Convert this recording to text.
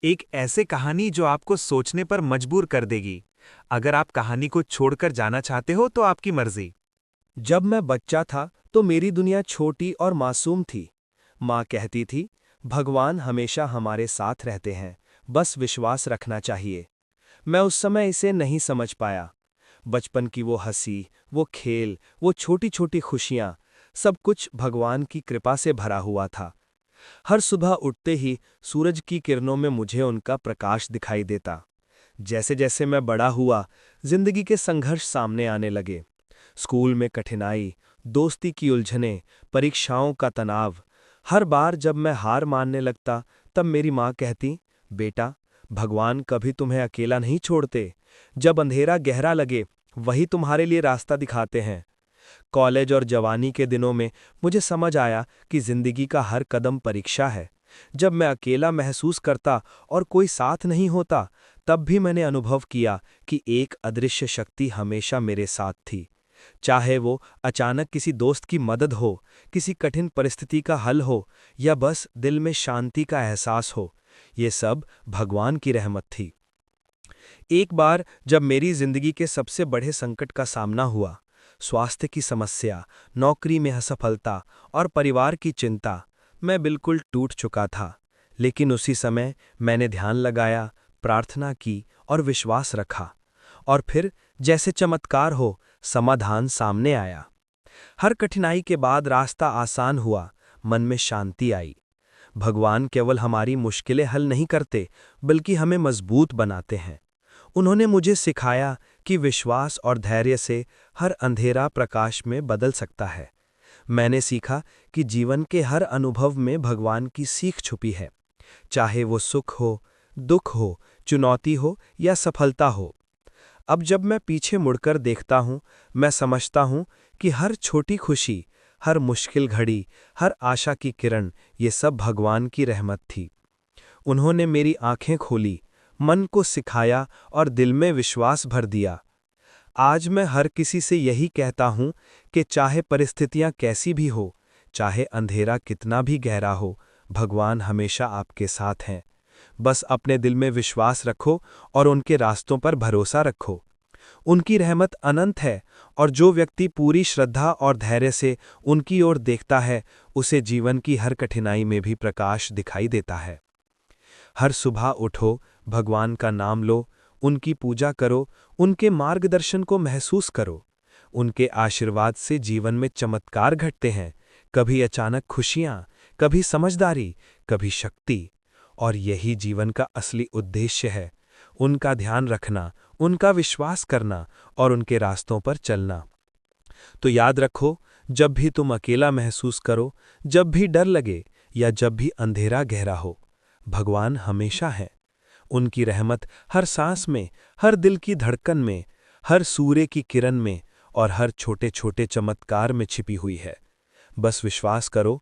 एक ऐसे कहानी जो आपको सोचने पर मजबूर कर देगी। अगर आप कहानी को छोड़कर जाना चाहते हो तो आपकी मर्जी। जब मैं बच्चा था तो मेरी दुनिया छोटी और मासूम थी। माँ कहती थी, भगवान हमेशा हमारे साथ रहते हैं, बस विश्वास रखना चाहिए। मैं उस समय इसे नहीं समझ पाया। बचपन की वो हंसी, वो खेल, वो छोटी छोटी खुशियाँ, सब कुछ भगवान की कृपा से भरा हुआ था। हर सुबह उठते ही सूरज की किरणों में मुझे उनका प्रकाश दिखाई देता। जैसे जैसे मैं बड़ा हुआ, जिंदगी के संघर्ष सामने आने लगे। स्कूल में कठिनाई, दोस्ती की उलझनें, परीक्षाओं का तनाव। हर बार जब मैं हार मानने लगता, तब मेरी माँ कहती, बेटा, भगवान कभी तुम्हें अकेला नहीं छोड़ते। जब अंधेरा गहरा लगे, वही तुम्हारे लिए रास्ता दिखाते हैं। कॉलेज और जवानी के दिनों में मुझे समझ आया कि जिंदगी का हर कदम परीक्षा है। जब मैं अकेला महसूस करता और कोई साथ नहीं होता, तब भी मैंने अनुभव किया कि एक अदृश्य शक्ति हमेशा मेरे साथ थी। चाहे वो अचानक किसी दोस्त की मदद हो, किसी कठिन परिस्थिति का हल हो, या बस दिल में शांति का एहसास हो, ये सब भगवान की रहमत थी। एक बार जब मेरी जिंदगी के सबसे बड़े संकट का सामना हुआ, स्वास्थ्य की समस्या, नौकरी में असफलता और परिवार की चिंता, मैं बिल्कुल टूट चुका था। लेकिन उसी समय मैंने ध्यान लगाया, प्रार्थना की और विश्वास रखा। और फिर जैसे चमत्कार हो, समाधान सामने आया। हर कठिनाई के बाद रास्ता आसान हुआ, मन में शांति आई। भगवान केवल हमारी मुश्किलें हल नहीं करते, बल्कि हमें मजबूत बनाते हैं। उन्होंने मुझे सिखाया कि विश्वास और धैर्य से हर अंधेरा प्रकाश में बदल सकता है। मैंने सीखा कि जीवन के हर अनुभव में भगवान की सीख छुपी है, चाहे वो सुख हो, दुख हो, चुनौती हो या सफलता हो। अब जब मैं पीछे मुड़कर देखता हूँ, मैं समझता हूँ कि हर छोटी खुशी, हर मुश्किल घड़ी, हर आशा की किरण, ये सब भगवान की रहमत थी। उन्होंने मेरी आंखें खोली, मन को सिखाया और दिल में विश्वास भर दिया। आज मैं हर किसी से यही कहता हूँ कि चाहे परिस्थितियाँ कैसी भी हो, चाहे अंधेरा कितना भी गहरा हो, भगवान हमेशा आपके साथ हैं। बस अपने दिल में विश्वास रखो और उनके रास्तों पर भरोसा रखो। उनकी रहमत अनंत है, और जो व्यक्ति पूरी श्रद्धा और धैर्य से उनकी ओर देखता है, उसे जीवन की हर कठिनाई में भी प्रकाश दिखाई देता है। हर सुबह उठो, भगवान का नाम लो, उनकी पूजा करो, उनके मार्गदर्शन को महसूस करो। उनके आशीर्वाद से जीवन में चमत्कार घटते हैं, कभी अचानक खुशियाँ, कभी समझदारी, कभी शक्ति। और यही जीवन का असली उद्देश्य है, उनका ध्यान रखना, उनका विश्वास करना और उनके रास्तों पर चलना। तो याद रखो, जब भी तुम अकेला महसूस करो, जब भी डर लगे या जब भी अंधेरा गहरा हो, भगवान हमेशा है। उनकी रहमत हर सांस में, हर दिल की धड़कन में, हर सूर्य की किरण में और हर छोटे छोटे चमत्कार में छिपी हुई है। बस विश्वास करो,